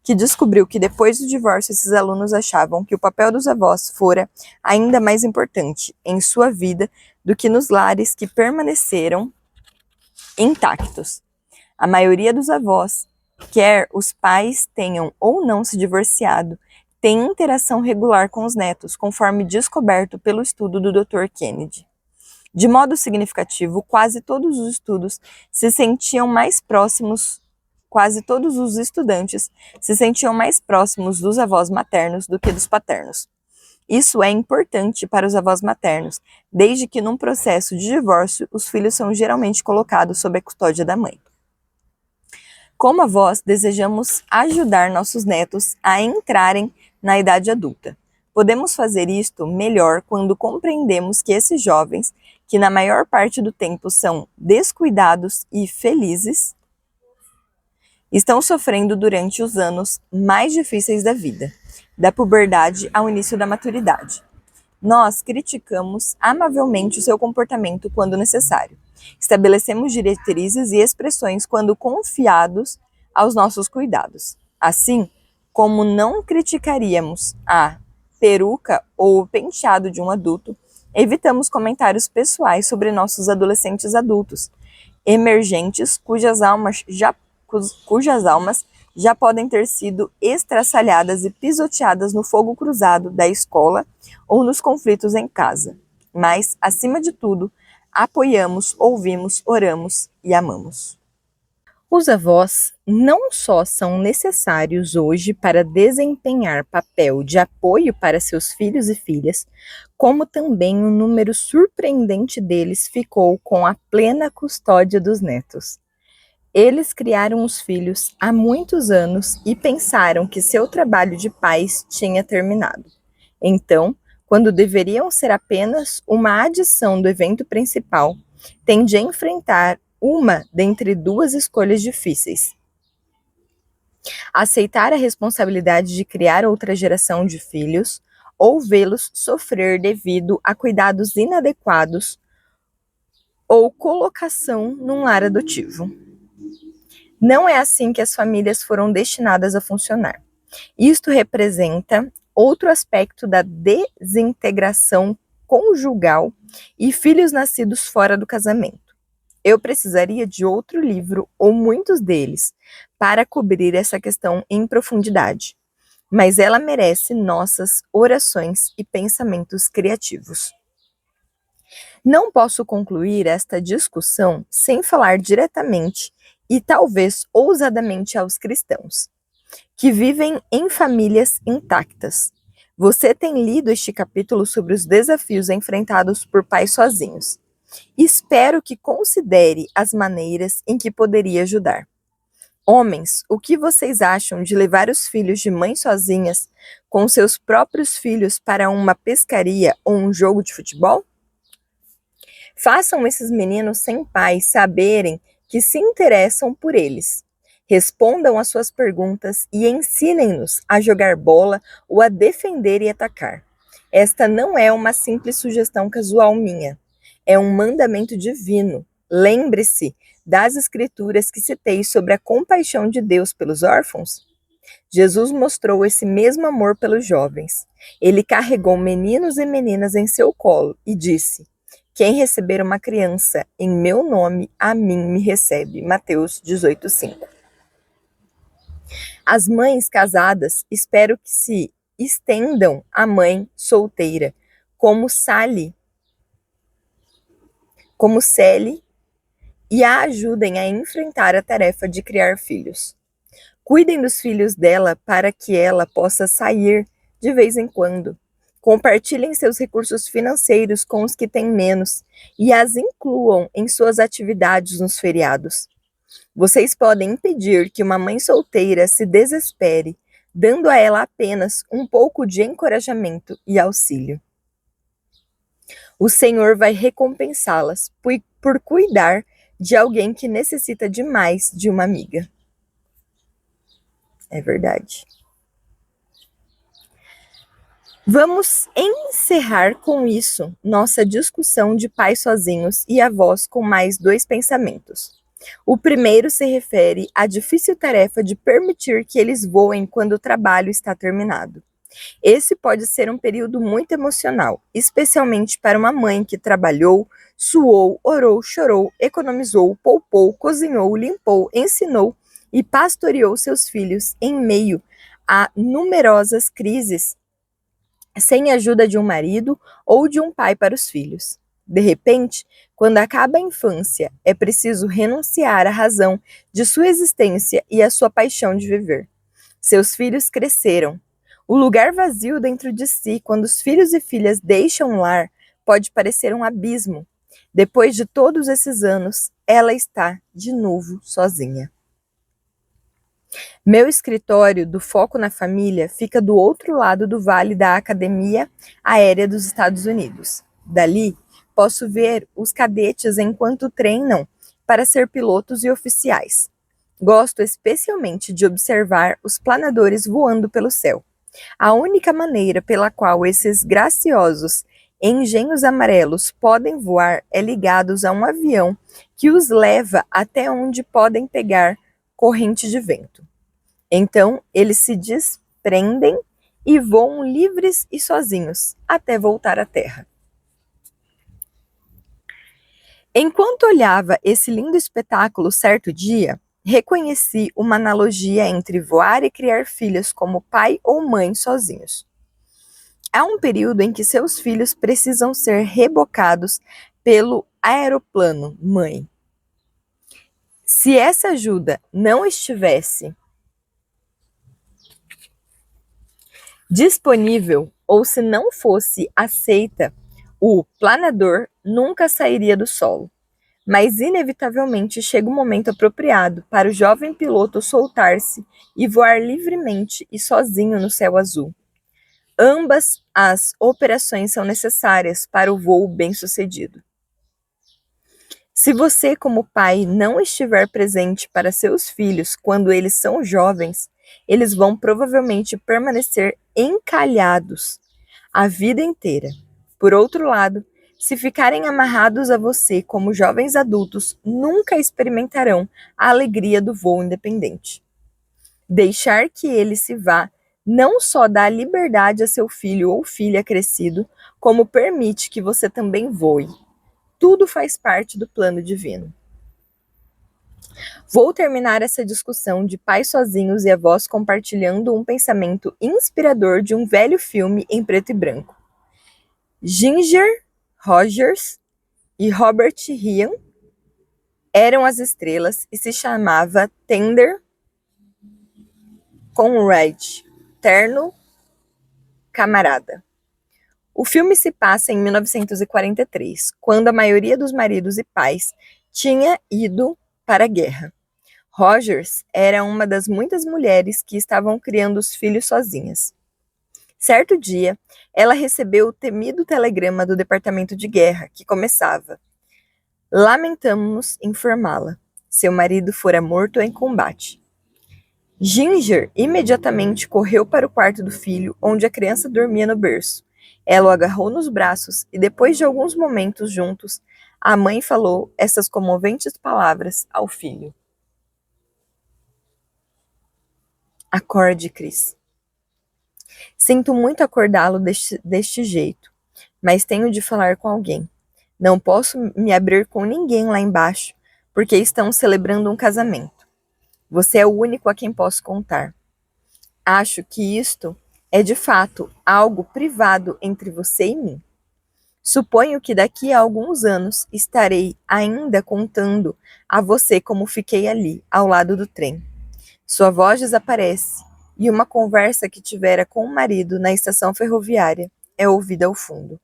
que descobriu que depois do divórcio esses alunos achavam que o papel dos avós fora ainda mais importante em sua vida do que nos lares que permaneceram intactos. A maioria dos avós, quer os pais tenham ou não se divorciado, tem interação regular com os netos, conforme descoberto pelo estudo do Dr. Kennedy. De modo significativo, quase todos os estudantes se sentiam mais próximos dos avós maternos do que dos paternos. Isso é importante para os avós maternos, desde que num processo de divórcio, os filhos são geralmente colocados sob a custódia da mãe. Como avós, desejamos ajudar nossos netos a entrarem na idade adulta. Podemos fazer isto melhor quando compreendemos que esses jovens, que na maior parte do tempo são descuidados e felizes, estão sofrendo durante os anos mais difíceis da vida, da puberdade ao início da maturidade. Nós criticamos amavelmente o seu comportamento quando necessário. Estabelecemos diretrizes e expressões quando confiados aos nossos cuidados. Assim, como não criticaríamos a peruca ou o penteado de um adulto, evitamos comentários pessoais sobre nossos adolescentes adultos, emergentes cujas almas já podem ter sido estraçalhadas e pisoteadas no fogo cruzado da escola ou nos conflitos em casa. Mas, acima de tudo, apoiamos, ouvimos, oramos e amamos. Os avós não só são necessários hoje para desempenhar papel de apoio para seus filhos e filhas, como também um número surpreendente deles ficou com a plena custódia dos netos. Eles criaram os filhos há muitos anos e pensaram que seu trabalho de pais tinha terminado. Então, quando deveriam ser apenas uma adição do evento principal, tende a enfrentar uma dentre duas escolhas difíceis: aceitar a responsabilidade de criar outra geração de filhos ou vê-los sofrer devido a cuidados inadequados ou colocação num lar adotivo. Não é assim que as famílias foram destinadas a funcionar. Isto representa outro aspecto da desintegração conjugal e filhos nascidos fora do casamento. Eu precisaria de outro livro, ou muitos deles, para cobrir essa questão em profundidade, mas ela merece nossas orações e pensamentos criativos. Não posso concluir esta discussão sem falar diretamente e talvez ousadamente aos cristãos, que vivem em famílias intactas. Você tem lido este capítulo sobre os desafios enfrentados por pais sozinhos. Espero que considere as maneiras em que poderia ajudar. Homens, o que vocês acham de levar os filhos de mães sozinhas com seus próprios filhos para uma pescaria ou um jogo de futebol? Façam esses meninos sem pais saberem que se interessam por eles. Respondam às suas perguntas e ensinem-nos a jogar bola ou a defender e atacar. Esta não é uma simples sugestão casual minha. É um mandamento divino. Lembre-se das escrituras que citei sobre a compaixão de Deus pelos órfãos. Jesus mostrou esse mesmo amor pelos jovens. Ele carregou meninos e meninas em seu colo e disse: quem receber uma criança em meu nome, a mim me recebe. Mateus 18:5. As mães casadas espero que se estendam à mãe solteira, como Sally, e a ajudem a enfrentar a tarefa de criar filhos. Cuidem dos filhos dela para que ela possa sair de vez em quando. Compartilhem seus recursos financeiros com os que têm menos e as incluam em suas atividades nos feriados. Vocês podem impedir que uma mãe solteira se desespere, dando a ela apenas um pouco de encorajamento e auxílio. O Senhor vai recompensá-las por cuidar de alguém que necessita demais de uma amiga. É verdade. Vamos encerrar com isso nossa discussão de pais sozinhos e avós com mais dois pensamentos. O primeiro se refere à difícil tarefa de permitir que eles voem quando o trabalho está terminado. Esse pode ser um período muito emocional, especialmente para uma mãe que trabalhou, suou, orou, chorou, economizou, poupou, cozinhou, limpou, ensinou e pastoreou seus filhos em meio a numerosas crises, sem a ajuda de um marido ou de um pai para os filhos. De repente, quando acaba a infância, é preciso renunciar à razão de sua existência e à sua paixão de viver. Seus filhos cresceram. O lugar vazio dentro de si, quando os filhos e filhas deixam o lar, pode parecer um abismo. Depois de todos esses anos, ela está de novo sozinha. Meu escritório do Foco na Família fica do outro lado do vale da Academia Aérea dos Estados Unidos. Dali, posso ver os cadetes enquanto treinam para ser pilotos e oficiais. Gosto especialmente de observar os planadores voando pelo céu. A única maneira pela qual esses graciosos engenhos amarelos podem voar é ligados a um avião que os leva até onde podem pegar corrente de vento. Então, eles se desprendem e voam livres e sozinhos até voltar à Terra. Enquanto olhava esse lindo espetáculo certo dia, reconheci uma analogia entre voar e criar filhos como pai ou mãe sozinhos. Há um período em que seus filhos precisam ser rebocados pelo aeroplano mãe. Se essa ajuda não estivesse disponível ou se não fosse aceita, o planador nunca sairia do solo. Mas inevitavelmente chega o momento apropriado para o jovem piloto soltar-se e voar livremente e sozinho no céu azul. Ambas as operações são necessárias para o voo bem-sucedido. Se você, como pai, não estiver presente para seus filhos quando eles são jovens, eles vão provavelmente permanecer encalhados a vida inteira. Por outro lado, se ficarem amarrados a você como jovens adultos, nunca experimentarão a alegria do voo independente. Deixar que ele se vá não só dá liberdade a seu filho ou filha crescido, como permite que você também voe. Tudo faz parte do plano divino. Vou terminar essa discussão de pais sozinhos e avós compartilhando um pensamento inspirador de um velho filme em preto e branco. Ginger Rogers e Robert Ryan eram as estrelas e se chamava Tender Conrad, terno camarada. O filme se passa em 1943, quando a maioria dos maridos e pais tinha ido para a guerra. Rogers era uma das muitas mulheres que estavam criando os filhos sozinhas. Certo dia, ela recebeu o temido telegrama do Departamento de Guerra, que começava: "Lamentamos informá-la. Seu marido fora morto em combate." Ginger imediatamente correu para o quarto do filho, onde a criança dormia no berço. Ela o agarrou nos braços e, depois de alguns momentos juntos, a mãe falou essas comoventes palavras ao filho: "Acorde, Chris. Sinto muito acordá-lo deste jeito, mas tenho de falar com alguém. Não posso me abrir com ninguém lá embaixo, porque estão celebrando um casamento. Você é o único a quem posso contar. Acho que isto é de fato algo privado entre você e mim. Suponho que daqui a alguns anos estarei ainda contando a você como fiquei ali, ao lado do trem." Sua voz desaparece e uma conversa que tivera com o marido na estação ferroviária é ouvida ao fundo.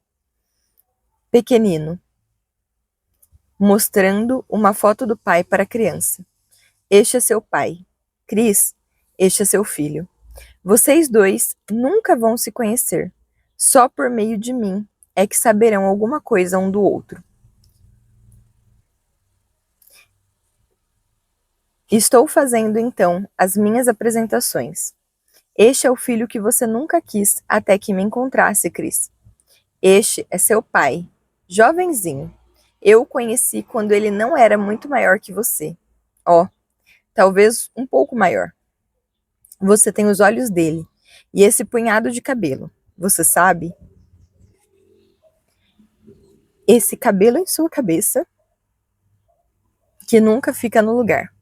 Pequenino, mostrando uma foto do pai para a criança. "Este é seu pai. Chris, este é seu filho. Vocês dois nunca vão se conhecer. Só por meio de mim é que saberão alguma coisa um do outro. Estou fazendo então as minhas apresentações. Este é o filho que você nunca quis até que me encontrasse, Cris. Este é seu pai, jovenzinho. Eu o conheci quando ele não era muito maior que você. Ó, talvez um pouco maior. Você tem os olhos dele e esse punhado de cabelo. Você sabe? Esse cabelo em sua cabeça que nunca fica no lugar.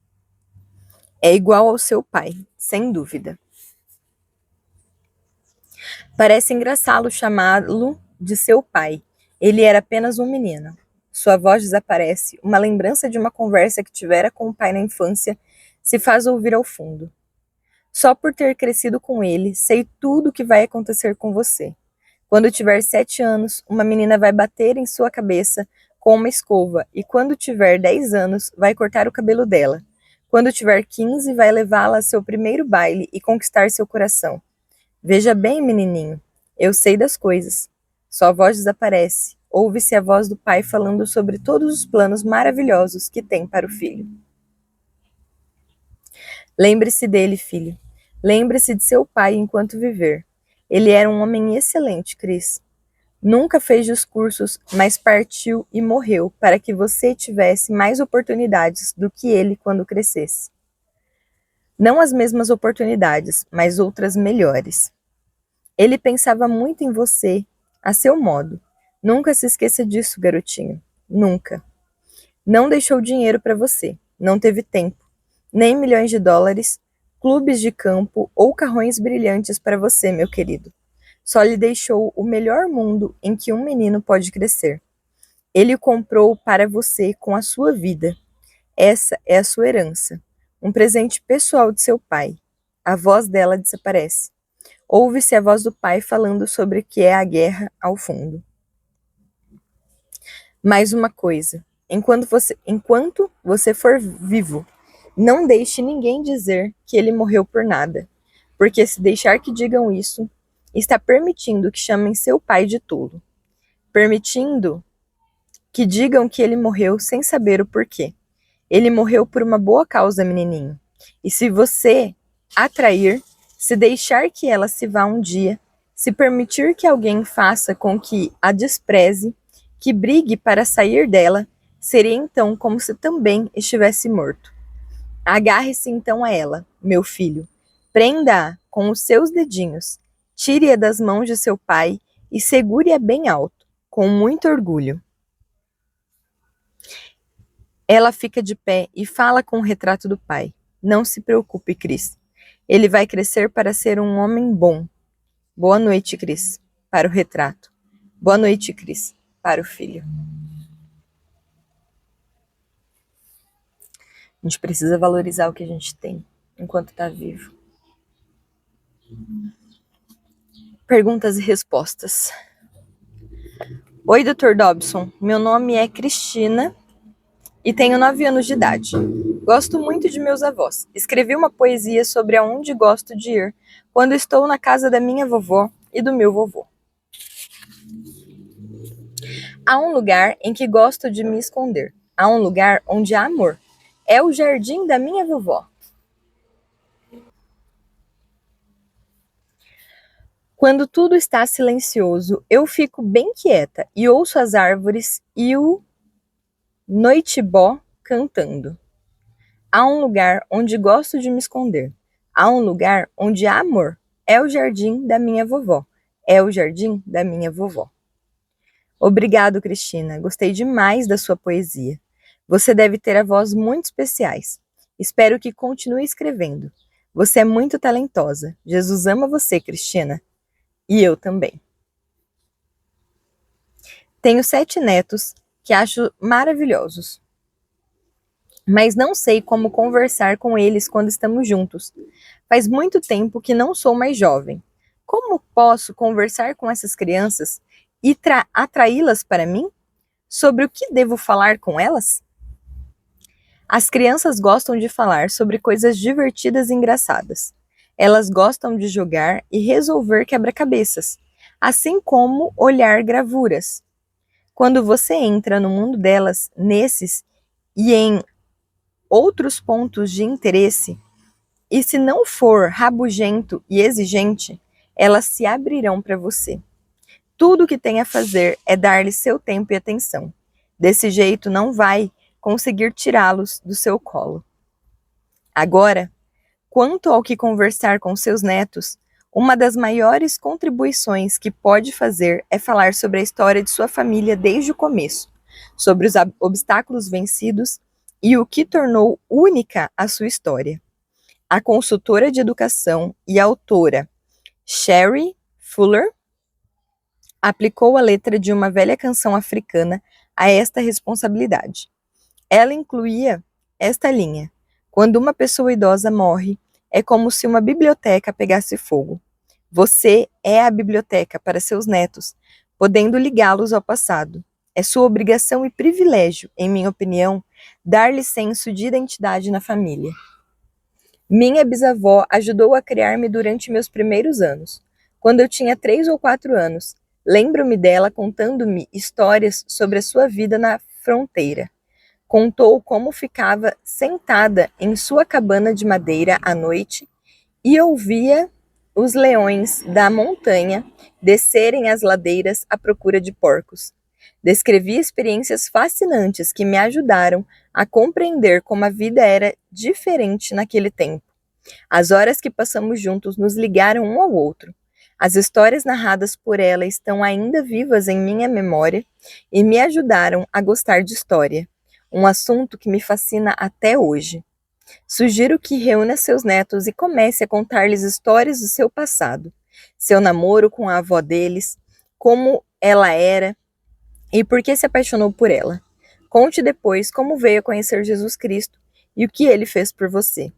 É igual ao seu pai, sem dúvida. Parece engraçado chamá-lo de seu pai. Ele era apenas um menino. Sua voz desaparece. Uma lembrança de uma conversa que tivera com o pai na infância se faz ouvir ao fundo. Só por ter crescido com ele, sei tudo o que vai acontecer com você. Quando tiver 7 anos, uma menina vai bater em sua cabeça com uma escova e quando tiver 10 anos, vai cortar o cabelo dela. Quando tiver 15, vai levá-la a seu primeiro baile e conquistar seu coração. Veja bem, menininho, eu sei das coisas. Sua voz desaparece. Ouve-se a voz do pai falando sobre todos os planos maravilhosos que tem para o filho. Lembre-se dele, filho. Lembre-se de seu pai enquanto viver. Ele era um homem excelente, Cris. Nunca fez discursos, mas partiu e morreu para que você tivesse mais oportunidades do que ele quando crescesse. Não as mesmas oportunidades, mas outras melhores. Ele pensava muito em você, a seu modo. Nunca se esqueça disso, garotinho. Nunca. Não deixou dinheiro para você. Não teve tempo. Nem milhões de dólares, clubes de campo ou carrões brilhantes para você, meu querido. Só lhe deixou o melhor mundo em que um menino pode crescer. Ele o comprou para você com a sua vida. Essa é a sua herança. Um presente pessoal de seu pai. A voz dela desaparece. Ouve-se a voz do pai falando sobre o que é a guerra ao fundo. Mais uma coisa. Enquanto você for vivo, não deixe ninguém dizer que ele morreu por nada. Porque se deixar que digam isso, está permitindo que chamem seu pai de tolo. Permitindo que digam que ele morreu sem saber o porquê. Ele morreu por uma boa causa, menininho. E se você atrair, se deixar que ela se vá um dia, se permitir que alguém faça com que a despreze, que brigue para sair dela, seria então como se também estivesse morto. Agarre-se então a ela, meu filho. Prenda-a com os seus dedinhos. Tire-a das mãos de seu pai e segure-a bem alto, com muito orgulho. Ela fica de pé e fala com o retrato do pai. Não se preocupe, Cris. Ele vai crescer para ser um homem bom. Boa noite, Cris, para o retrato. Boa noite, Cris, para o filho. A gente precisa valorizar o que a gente tem enquanto está vivo. Perguntas e respostas. Oi, Dr. Dobson. Meu nome é Cristina e tenho 9 anos de idade. Gosto muito de meus avós. Escrevi uma poesia sobre aonde gosto de ir quando estou na casa da minha vovó e do meu vovô. Há um lugar em que gosto de me esconder. Há um lugar onde há amor. É o jardim da minha vovó. Quando tudo está silencioso, eu fico bem quieta e ouço as árvores e o noitibó cantando. Há um lugar onde gosto de me esconder. Há um lugar onde há amor. É o jardim da minha vovó. É o jardim da minha vovó. Obrigado, Cristina. Gostei demais da sua poesia. Você deve ter avós muito especiais. Espero que continue escrevendo. Você é muito talentosa. Jesus ama você, Cristina. E eu também. Tenho 7 netos que acho maravilhosos. Mas não sei como conversar com eles quando estamos juntos. Faz muito tempo que não sou mais jovem. Como posso conversar com essas crianças e atraí-las para mim? Sobre o que devo falar com elas? As crianças gostam de falar sobre coisas divertidas e engraçadas. Elas gostam de jogar e resolver quebra-cabeças, assim como olhar gravuras. Quando você entra no mundo delas, nesses e em outros pontos de interesse, E se não for rabugento e exigente, elas se abrirão para você. Tudo o que tem a fazer é dar-lhe seu tempo e atenção. Desse jeito não vai conseguir tirá-los do seu colo. Agora, quanto ao que conversar com seus netos, uma das maiores contribuições que pode fazer é falar sobre a história de sua família desde o começo, sobre os obstáculos vencidos e o que tornou única a sua história. A consultora de educação e autora Sherry Fuller aplicou a letra de uma velha canção africana a esta responsabilidade. Ela incluía esta linha: quando uma pessoa idosa morre, é como se uma biblioteca pegasse fogo. Você é a biblioteca para seus netos, podendo ligá-los ao passado. É sua obrigação e privilégio, em minha opinião, dar-lhe senso de identidade na família. Minha bisavó ajudou a criar-me durante meus primeiros anos. Quando eu tinha 3 ou 4 anos, lembro-me dela contando-me histórias sobre a sua vida na fronteira. Contou como ficava sentada em sua cabana de madeira à noite e ouvia os leões da montanha descerem as ladeiras à procura de porcos. Descrevia experiências fascinantes que me ajudaram a compreender como a vida era diferente naquele tempo. As horas que passamos juntos nos ligaram um ao outro. As histórias narradas por ela estão ainda vivas em minha memória e me ajudaram a gostar de história, um assunto que me fascina até hoje. Sugiro que reúna seus netos e comece a contar-lhes histórias do seu passado, seu namoro com a avó deles, como ela era e por que se apaixonou por ela. Conte depois como veio a conhecer Jesus Cristo e o que ele fez por você.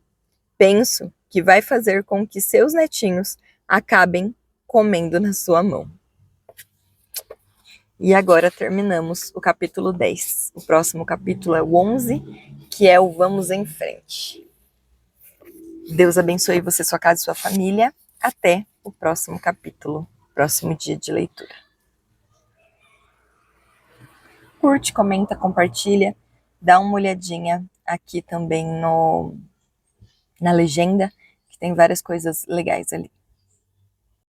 Penso que vai fazer com que seus netinhos acabem comendo na sua mão. E agora terminamos o capítulo 10. O próximo capítulo é o 11, que é o Vamos em Frente. Deus abençoe você, sua casa e sua família. Até o próximo capítulo, próximo dia de leitura. Curte, comenta, compartilha. Dá uma olhadinha aqui também na legenda, que tem várias coisas legais ali.